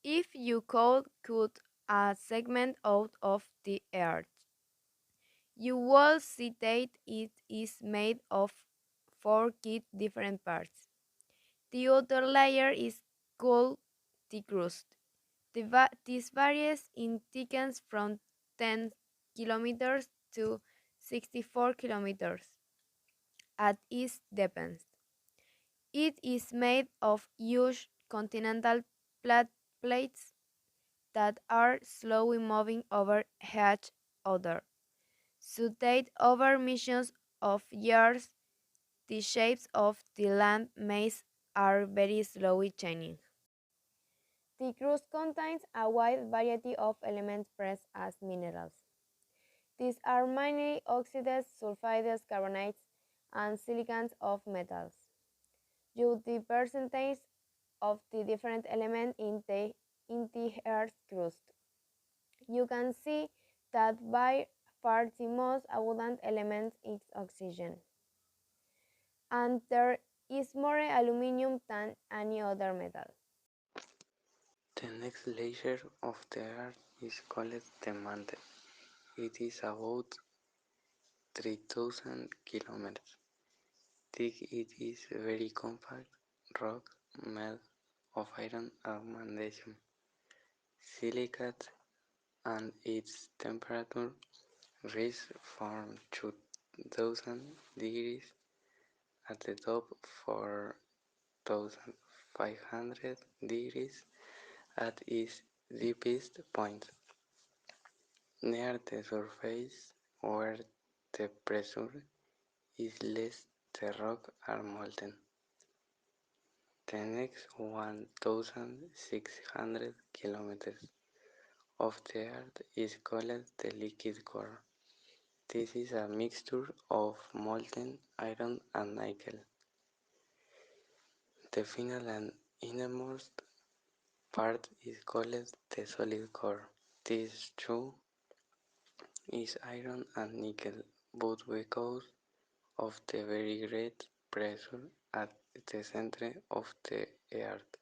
If you could cut a segment out of the earth, you will see that it is made of four key different parts. The outer layer is called the crust. This varies in thickness from 10 kilometers to 64 kilometers at its depths. It is made of huge continental plates that are slowly moving over each other. So that over millions of years, the shapes of the land mass are very slowly changing. The crust contains a wide variety of elements pressed as minerals. These are mainly oxides, sulfides, carbonates, and silicons of metals. Due the percentage of the different elements in the Earth's crust, you can see that by far the most abundant element is oxygen, and there is more aluminum than any other metal. The next layer of the Earth is called the mantle. It is about 3,000 kilometers thick. It is very compact rock made of iron and magnesium, silicate, and its temperature ranges from 2000 degrees at the top 4500 degrees at its deepest point. Near the surface, where the pressure is less, the rocks are molten. The next 1600 kilometers of the Earth is called the liquid core. This is a mixture of molten iron and nickel. The final and innermost part is called the solid core. This too is iron and nickel, but because of the very great pressure at the center of the Earth,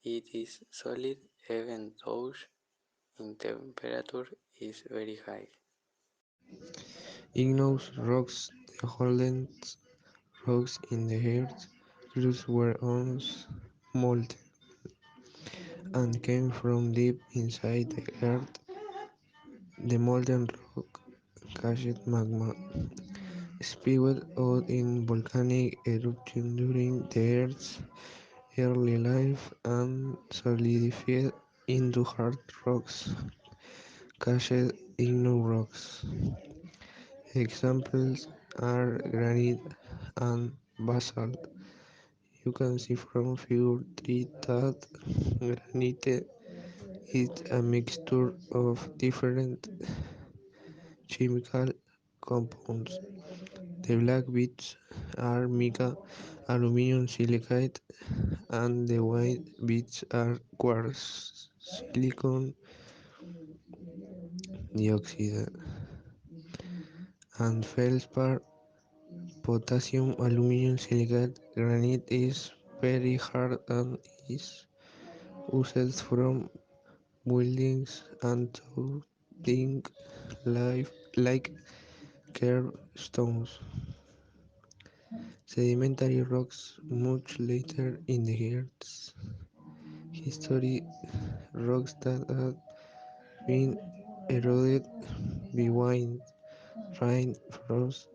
it is solid even though in temperature is very high. Igneous rocks, the oldest rocks in the Earth's crust were once molten and came from deep inside the Earth. The molten rock cached magma spewed out in volcanic eruption during the Earth's early life and solidified into hard rocks, cached igneous rocks. Examples are granite and basalt. You can see from figure 3 that granite is a mixture of different chemical compounds. The black bits are mica, aluminum silicate, and the white bits are quartz, silicon dioxide, and feldspar, potassium, aluminum silicate. Granite is very hard and is used from buildings and towering like curved stones. Sedimentary rocks much later in the Earth's history, rocks that had been eroded by wind, rain, frost,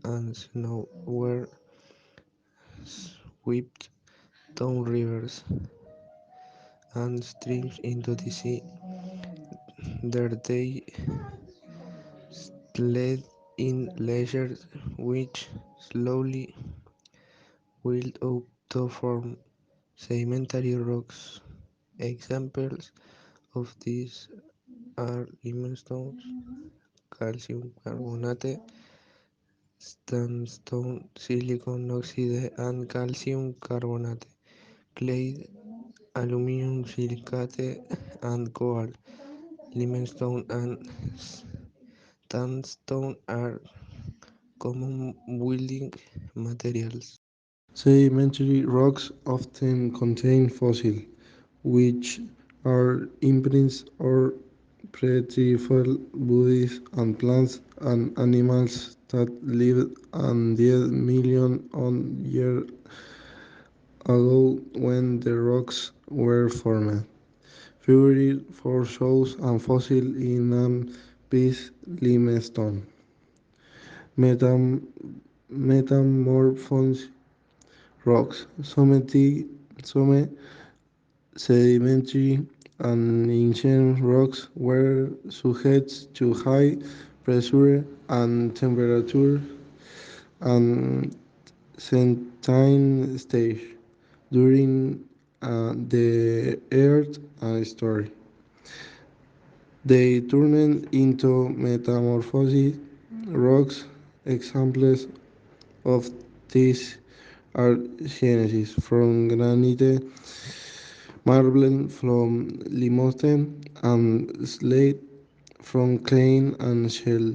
and snow were swept down rivers and streams into the sea. There they led in glaciers which slowly built up to form sedimentary rocks. Examples of these are limestone, calcium carbonate, sandstone, silicon oxide, and calcium carbonate, clay, aluminum silicate, and coal. Limestone and sandstone are common building materials. Sedimentary rocks often contain fossils, which are imprints or petrified bodies and plants and animals that lived and died millions of years ago when the rocks were formed. Further for shows and fossil in an piece limestone. Metam- Metamorphosed rocks, some sedimentary and ancient rocks were subject to high pressure and temperature and certain stage during the Earth story. They turned into metamorphosed rocks. Examples of this are Genesis from granite, marble from limestone, and slate from clay and shale.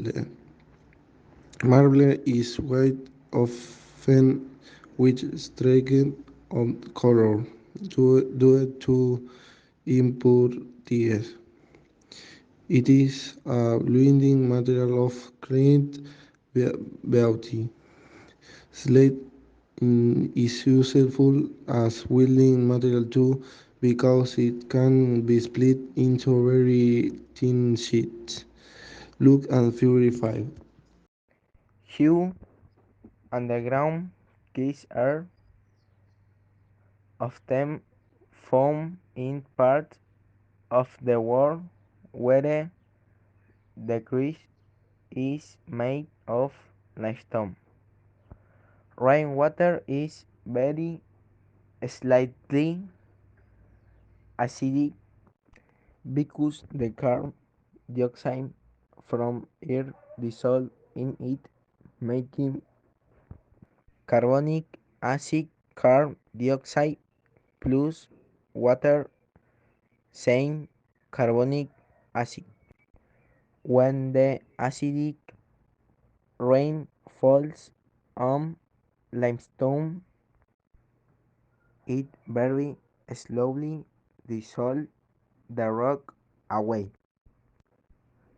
Marble is white, often with striking of color due to impurities. It is a blending material of great beauty. Slate is useful as building material too because it can be split into very thin sheets. Look and Figure 5. Hugh underground keys are often found in parts of the world where the crust is made of limestone. Rainwater is very slightly acidic because the carbon dioxide from air dissolved in it, making carbonic acid carbon dioxide plus water same carbonic acid. When the acidic rain falls on limestone, it very slowly dissolves the rock away,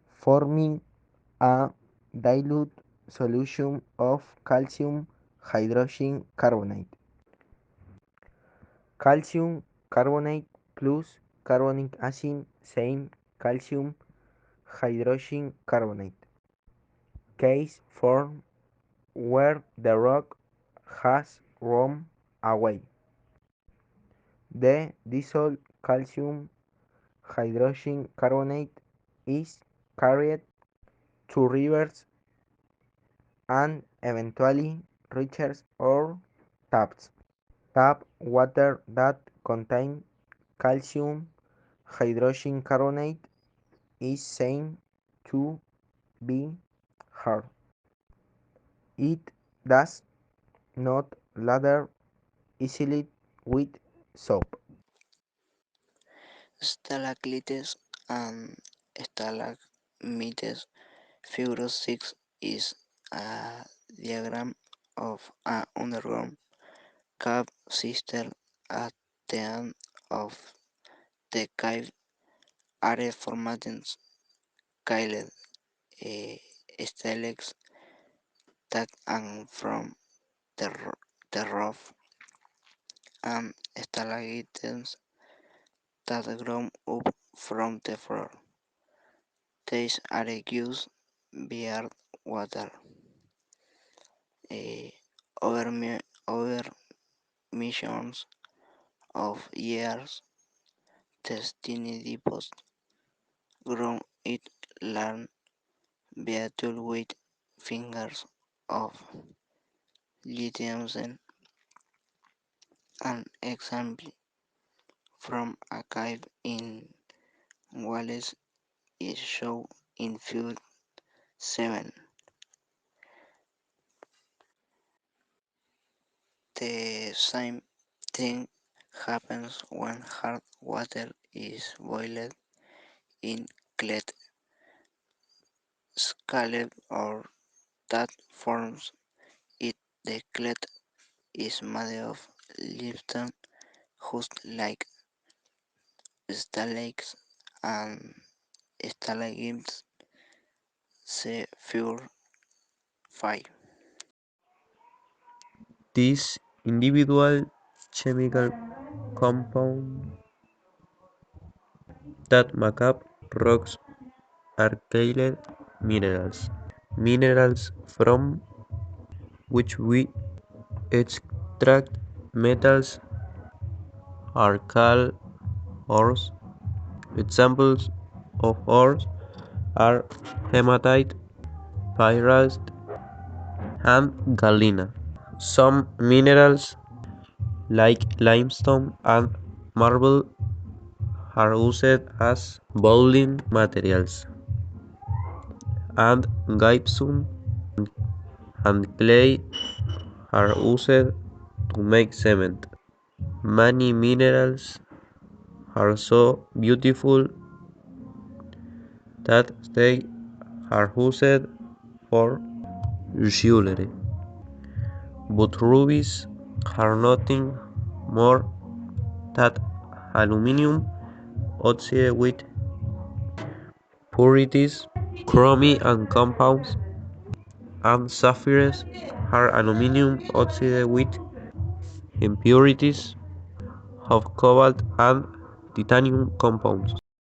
forming a dilute solution of calcium hydrogen carbonate. Calcium carbonate plus carbonic acid same calcium hydrogen carbonate. Case form where the rock has run away. The dissolved calcium hydrogen carbonate is carried to rivers and eventually reaches or taps. Tap water that contains calcium hydrogen carbonate is said to be hard. It does not lather easily with soap. Stalactites and stalagmites. Figure 6 is a diagram of an underground cave system at the end of the cave are formed kiled stalactites that hang from the roof and stalagmites that grow up from the floor. These are used via water eh, over, over millions of years. The tiny depots grow it learn beetle with fingers of lithium an example from a cave in Wales is shown in Figure 7. The same thing happens when hard water is boiled in clay scald or that forms it. The clay is made of limestone just like stalactites and stalagmites. See Figure 5. These individual chemical compounds that make up rocks are called minerals. Minerals from which we extract metals are called ores. Examples of ores are hematite, pyrite, and galena. Some minerals, like limestone and marble, are used as building materials, and gypsum and clay are used to make cement. Many minerals are so beautiful that they are used for jewelry. But rubies are nothing more than aluminum oxide with purities, chromium and compounds, and sapphires are aluminum oxide with impurities of cobalt and titanium compounds.